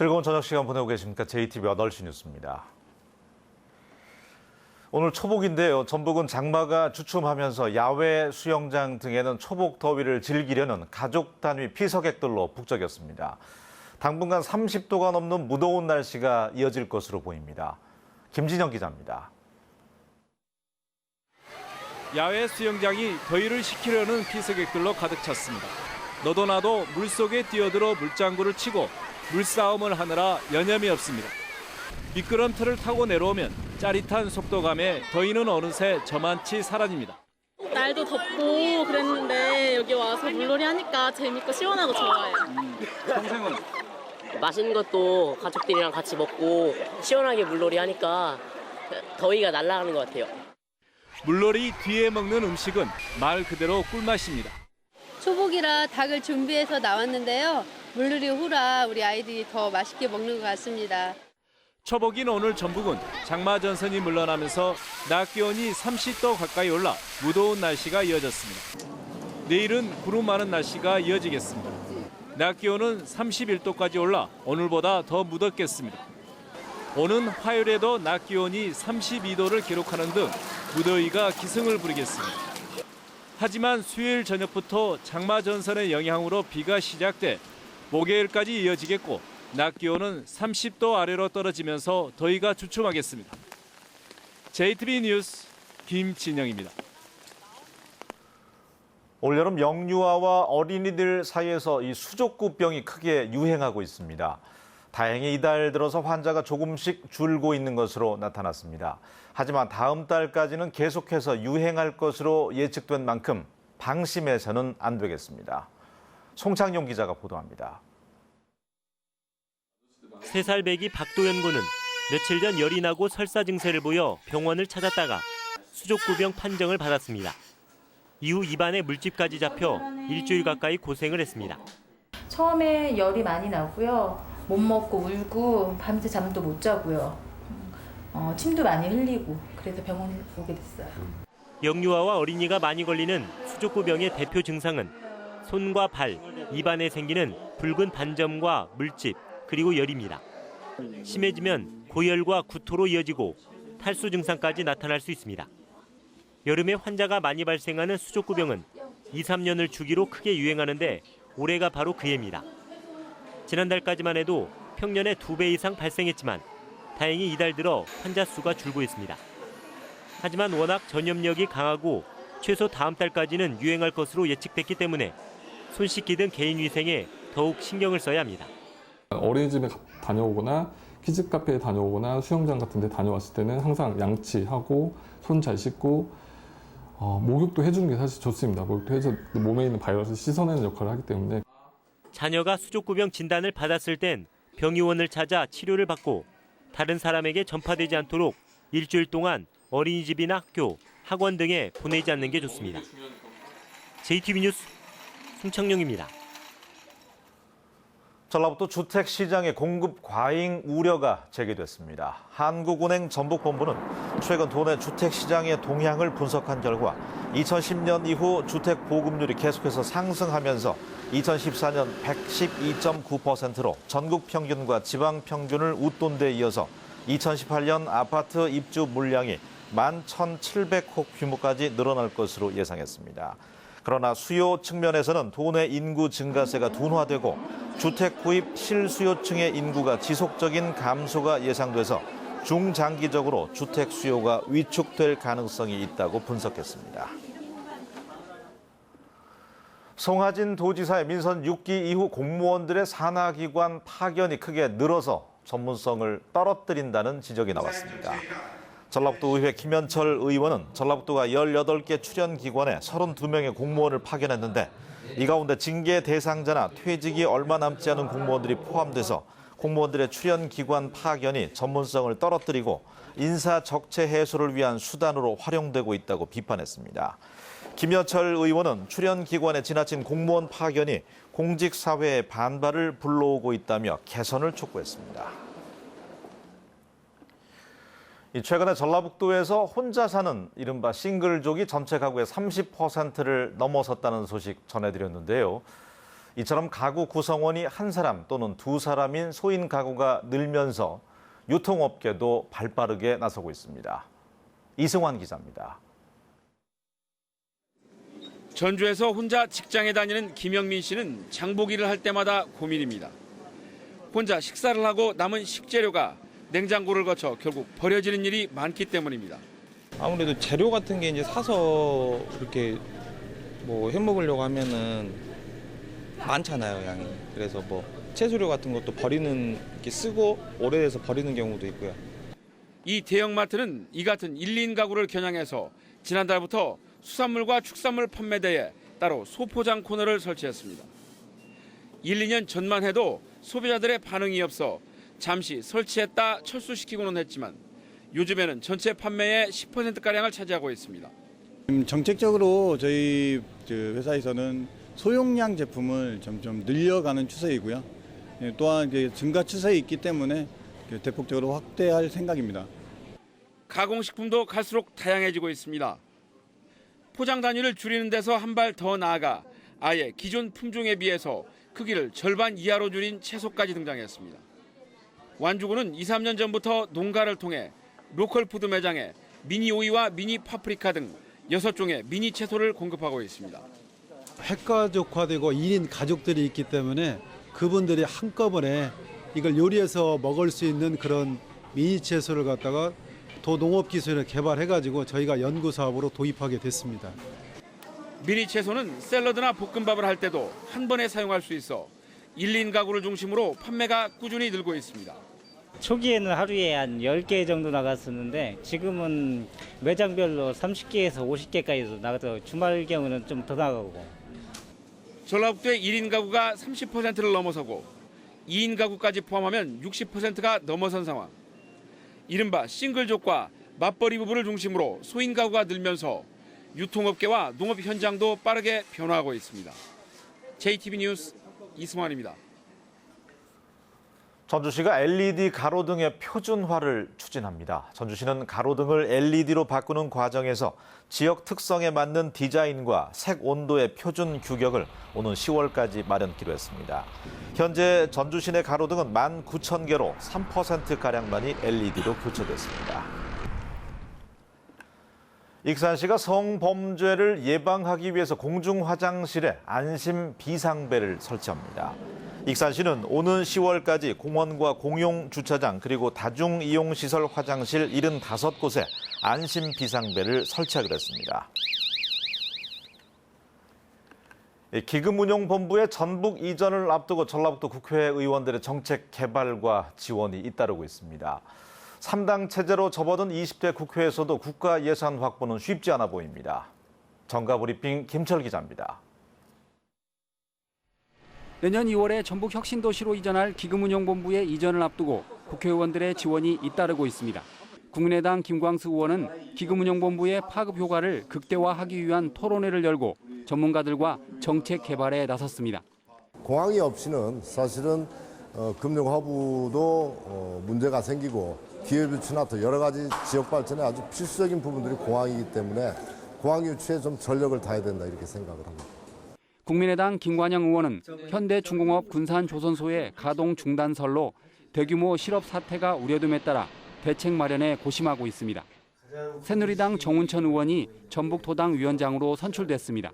즐거운 저녁 시간 보내고 계십니까? JTBC 8시 뉴스입니다. 오늘 초복인데요. 전북은 장마가 주춤하면서 야외 수영장 등에는 초복 더위를 즐기려는 가족 단위 피서객들로 북적였습니다. 당분간 30도가 넘는 무더운 날씨가 이어질 것으로 보입니다. 김진영 기자입니다. 야외 수영장이 더위를 식히려는 피서객들로 가득 찼습니다. 너도 나도 물속에 뛰어들어 물장구를 치고 물싸움을 하느라 여념이 없습니다. 미끄럼틀을 타고 내려오면 짜릿한 속도감에 더위는 어느새 저만치 사라집니다. 날도 덥고 그랬는데 여기 와서 물놀이 하니까 재밌고 시원하고 좋아요. 평생은? 맛있는 것도 가족들이랑 같이 먹고 시원하게 물놀이 하니까 더위가 날아가는 것 같아요. 물놀이 뒤에 먹는 음식은 말 그대로 꿀맛입니다. 초복이라 닭을 준비해서 나왔는데요. 물놀이 후라 우리 아이들이 더 맛있게 먹는 것 같습니다. 초복인 오늘 전북은 장마 전선이 물러나면서 낮 기온이 30도 가까이 올라 무더운 날씨가 이어졌습니다. 내일은 구름 많은 날씨가 이어지겠습니다. 낮 기온은 31도까지 올라 오늘보다 더 무덥겠습니다. 오는 화요일에도 낮 기온이 32도를 기록하는 등 무더위가 기승을 부리겠습니다. 하지만 수요일 저녁부터 장마 전선의 영향으로 비가 시작돼 목요일까지 이어지겠고 낮 기온은 30도 아래로 떨어지면서 더위가 주춤하겠습니다. JTBC 뉴스 김진영입니다. 올여름 영유아와 어린이들 사이에서 이 수족구병이 크게 유행하고 있습니다. 다행히 이달 들어서 환자가 조금씩 줄고 있는 것으로 나타났습니다. 하지만 다음 달까지는 계속해서 유행할 것으로 예측된 만큼 방심해서는 안 되겠습니다. 송창용 기자가 보도합니다. 3살 배기 박도연 군은 며칠 전 열이 나고 설사 증세를 보여 병원을 찾았다가 수족구병 판정을 받았습니다. 이후 입안에 물집까지 잡혀 일주일 가까이 고생을 했습니다. 처음에 열이 많이 나고요. 못 먹고 울고 밤새 잠도 못 자고요. 침도 많이 흘리고 그래서 병원에 오게 됐어요. 영유아와 어린이가 많이 걸리는 수족구병의 대표 증상은 손과 발, 입안에 생기는 붉은 반점과 물집, 그리고 열입니다. 심해지면 고열과 구토로 이어지고 탈수 증상까지 나타날 수 있습니다. 여름에 환자가 많이 발생하는 수족구병은 2, 3년을 주기로 크게 유행하는데 올해가 바로 그 해입니다. 지난달까지만 해도 평년의 2배 이상 발생했지만 다행히 이달 들어 환자 수가 줄고 있습니다. 하지만 워낙 전염력이 강하고 최소 다음 달까지는 유행할 것으로 예측됐기 때문에 손 씻기 등 개인 위생에 더욱 신경을 써야 합니다. 어린이집에 다녀오거나 키즈 카페에 다녀오거나 수영장 같은 데 다녀왔을 때는 항상 양치하고 손 잘 씻고 목욕도 해주는 게 사실 좋습니다. 목욕도 해서 몸에 있는 바이러스를 씻어내는 역할을 하기 때문에. 자녀가 수족구병 진단을 받았을 땐 병의원을 찾아 치료를 받고 다른 사람에게 전파되지 않도록 일주일 동안 어린이집이나 학교, 학원 등에 보내지 않는 게 좋습니다. JTBC 뉴스 송창용입니다. 전라북도 주택시장의 공급 과잉 우려가 제기됐습니다. 한국은행 전북본부는 최근 도내 주택시장의 동향을 분석한 결과 2010년 이후 주택 보급률이 계속해서 상승하면서 2014년 112.9%로 전국 평균과 지방 평균을 웃돈 데 이어서 2018년 아파트 입주 물량이 11,700호 규모까지 늘어날 것으로 예상했습니다. 그러나 수요 측면에서는 도내 인구 증가세가 둔화되고 주택 구입 실수요층의 인구가 지속적인 감소가 예상돼서 중장기적으로 주택 수요가 위축될 가능성이 있다고 분석했습니다. 송하진 도지사의 민선 6기 이후 공무원들의 산하기관 파견이 크게 늘어서 전문성을 떨어뜨린다는 지적이 나왔습니다. 전라북도 의회 김현철 의원은 전라북도가 18개 출연기관에 32명의 공무원을 파견했는데 이 가운데 징계 대상자나 퇴직이 얼마 남지 않은 공무원들이 포함돼서 공무원들의 출연기관 파견이 전문성을 떨어뜨리고 인사 적체 해소를 위한 수단으로 활용되고 있다고 비판했습니다. 김현철 의원은 출연기관에 지나친 공무원 파견이 공직사회의 반발을 불러오고 있다며 개선을 촉구했습니다. 최근에 전라북도에서 혼자 사는 이른바 싱글족이 전체 가구의 30%를 넘어섰다는 소식 전해드렸는데요. 이처럼 가구 구성원이 한 사람 또는 두 사람인 소인 가구가 늘면서 유통업계도 발빠르게 나서고 있습니다. 이승환 기자입니다. 전주에서 혼자 직장에 다니는 김영민 씨는 장보기 일을 할 때마다 고민입니다. 혼자 식사를 하고 남은 식재료가 냉장고를 거쳐 결국 버려지는 일이 많기 때문입니다. 아무래도 재료 같은 게 이제 사서 이렇게 뭐 해먹으려고 하면은 많잖아요, 양이. 그래서 뭐 채소류 같은 것도 버리는, 이렇게 쓰고 오래돼서 버리는 경우도 있고요. 이 대형마트는 이 같은 1인 가구를 겨냥해서 지난달부터 수산물과 축산물 판매대에 따로 소포장 코너를 설치했습니다. 1, 2년 전만 해도 소비자들의 반응이 없어 잠시 설치했다 철수시키고는 했지만 요즘에는 전체 판매의 10%가량을 차지하고 있습니다. 정책적으로 저희 회사에서는 소용량 제품을 점점 늘려가는 추세이고요. 또한 증가 추세에 있기 때문에 대폭적으로 확대할 생각입니다. 가공식품도 갈수록 다양해지고 있습니다. 포장 단위를 줄이는 데서 한 발 더 나아가 아예 기존 품종에 비해서 크기를 절반 이하로 줄인 채소까지 등장했습니다. 완주군은 2, 3년 전부터 농가를 통해 로컬 푸드 매장에 미니 오이와 미니 파프리카 등 6종의 미니 채소를 공급하고 있습니다. 핵가족화되고 1인 가족들이 있기 때문에 그분들이 한꺼번에 이걸 요리해서 먹을 수 있는 그런 미니 채소를 갖다가 도농업기술을 개발해가지고 저희가 연구사업으로 도입하게 됐습니다. 미니 채소는 샐러드나 볶음밥을 할 때도 한 번에 사용할 수 있어 1인 가구를 중심으로 판매가 꾸준히 늘고 있습니다. 초기에는 하루에 한 10개 정도 나갔었는데 지금은 매장별로 30개에서 50개까지도 나가서 주말 경우는 좀 더 나가고. 전라북도의 1인 가구가 30%를 넘어서고 2인 가구까지 포함하면 60%가 넘어선 상황. 이른바 싱글족과 맞벌이 부부를 중심으로 소인 가구가 늘면서 유통업계와 농업 현장도 빠르게 변화하고 있습니다. JTB 뉴스 이승환입니다. 전주시가 LED 가로등의 표준화를 추진합니다. 전주시는 가로등을 LED로 바꾸는 과정에서 지역 특성에 맞는 디자인과 색 온도의 표준 규격을 오는 10월까지 마련키로 했습니다. 현재 전주시 내 가로등은 19,000개로 3%가량만이 LED로 교체됐습니다. 익산시가 성범죄를 예방하기 위해서 공중화장실에 안심 비상벨을 설치합니다. 익산시는 오는 10월까지 공원과 공용 주차장 그리고 다중이용시설 화장실 75곳에 안심 비상벨을 설치하기로 했습니다. 기금운용본부의 전북 이전을 앞두고 전라북도 국회의원들의 정책 개발과 지원이 잇따르고 있습니다. 3당 체제로 접어든 20대 국회에서도 국가 예산 확보는 쉽지 않아 보입니다. 정가브리핑 김철 기자입니다. 내년 2월에 전북 혁신도시로 이전할 기금운용본부의 이전을 앞두고 국회의원들의 지원이 잇따르고 있습니다. 국민의당 김광수 의원은 기금운용본부의 파급 효과를 극대화하기 위한 토론회를 열고 전문가들과 정책 개발에 나섰습니다. 공항이 없이는 사실은 금융허브도 문제가 생기고 기업 유치나 또 여러 가지 지역 발전에 아주 필수적인 부분들이 공항이기 때문에 공항 유치에 좀 전력을 다해야 된다 이렇게 생각을 합니다. 국민의당 김관영 의원은 현대중공업 군산조선소의 가동 중단설로 대규모 실업 사태가 우려됨에 따라 대책 마련에 고심하고 있습니다. 새누리당 정운천 의원이 전북도당 위원장으로 선출됐습니다.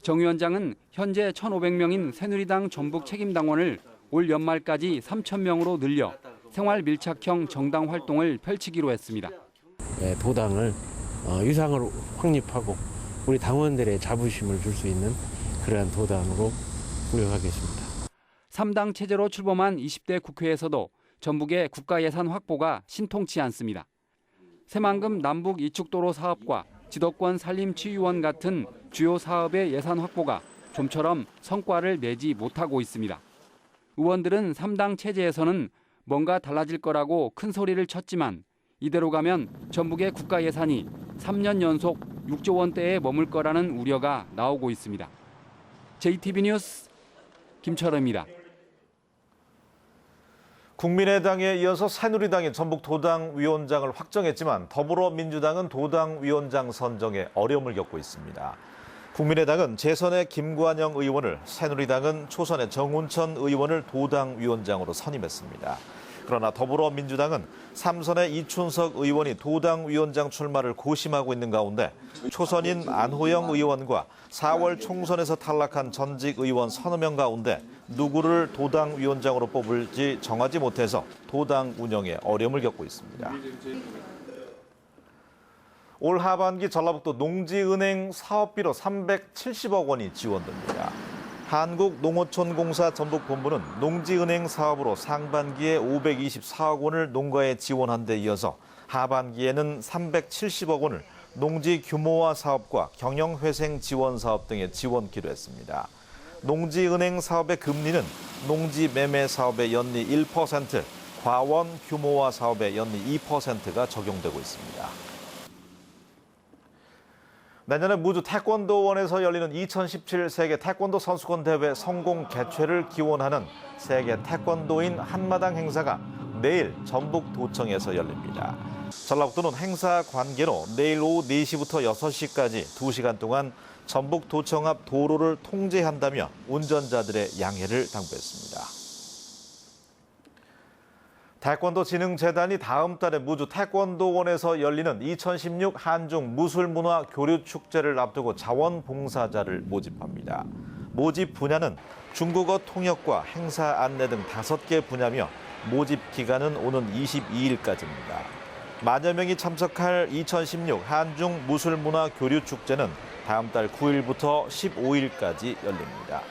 정 위원장은 현재 1,500명인 새누리당 전북 책임당원을 올 연말까지 3,000명으로 늘려 생활 밀착형 정당 활동을 펼치기로 했습니다. 도당을 위상으로 확립하고 우리 당원들의 자부심을 줄 수 있는 그러한 도당으로 운영하겠습니다. 3당 체제로 출범한 20대 국회에서도 전북의 국가 예산 확보가 신통치 않습니다. 새만금 남북 이축도로 사업과 지도권 산림치유원 같은 주요 사업의 예산 확보가 좀처럼 성과를 내지 못하고 있습니다. 의원들은 3당 체제에서는 뭔가 달라질 거라고 큰 소리를 쳤지만 이대로 가면 전북의 국가 예산이 3년 연속 6조 원대에 머물 거라는 우려가 나오고 있습니다. JTB 뉴스 김철호입니다. 국민의당에 이어서 새누리당이 전북 도당 위원장을 확정했지만 더불어민주당은 도당 위원장 선정에 어려움을 겪고 있습니다. 국민의당은 재선의 김관영 의원을, 새누리당은 초선의 정운천 의원을 도당위원장으로 선임했습니다. 그러나 더불어민주당은 3선의 이춘석 의원이 도당위원장 출마를 고심하고 있는 가운데 초선인 안호영 의원과 4월 총선에서 탈락한 전직 의원 서너 명 가운데 누구를 도당위원장으로 뽑을지 정하지 못해서 도당 운영에 어려움을 겪고 있습니다. 올 하반기 전라북도 농지은행 사업비로 370억 원이 지원됩니다. 한국농어촌공사 전북본부는 농지은행 사업으로 상반기에 524억 원을 농가에 지원한 데 이어서 하반기에는 370억 원을 농지 규모화 사업과 경영회생 지원 사업 등에 지원키로 했습니다. 농지은행 사업의 금리는 농지 매매 사업의 연리 1%, 과원 규모화 사업의 연리 2%가 적용되고 있습니다. 내년에 무주 태권도원에서 열리는 2017 세계 태권도 선수권 대회 성공 개최를 기원하는 세계 태권도인 한마당 행사가 내일 전북도청에서 열립니다. 전라북도는 행사 관계로 내일 오후 4시부터 6시까지 2시간 동안 전북도청 앞 도로를 통제한다며 운전자들의 양해를 당부했습니다. 태권도진흥재단이 다음 달에 무주 태권도원에서 열리는 2016 한중 무술문화 교류축제를 앞두고 자원봉사자를 모집합니다. 모집 분야는 중국어 통역과 행사 안내 등 5개 분야며 모집 기간은 오는 22일까지입니다. 만여 명이 참석할 2016 한중 무술문화 교류축제는 다음 달 9일부터 15일까지 열립니다.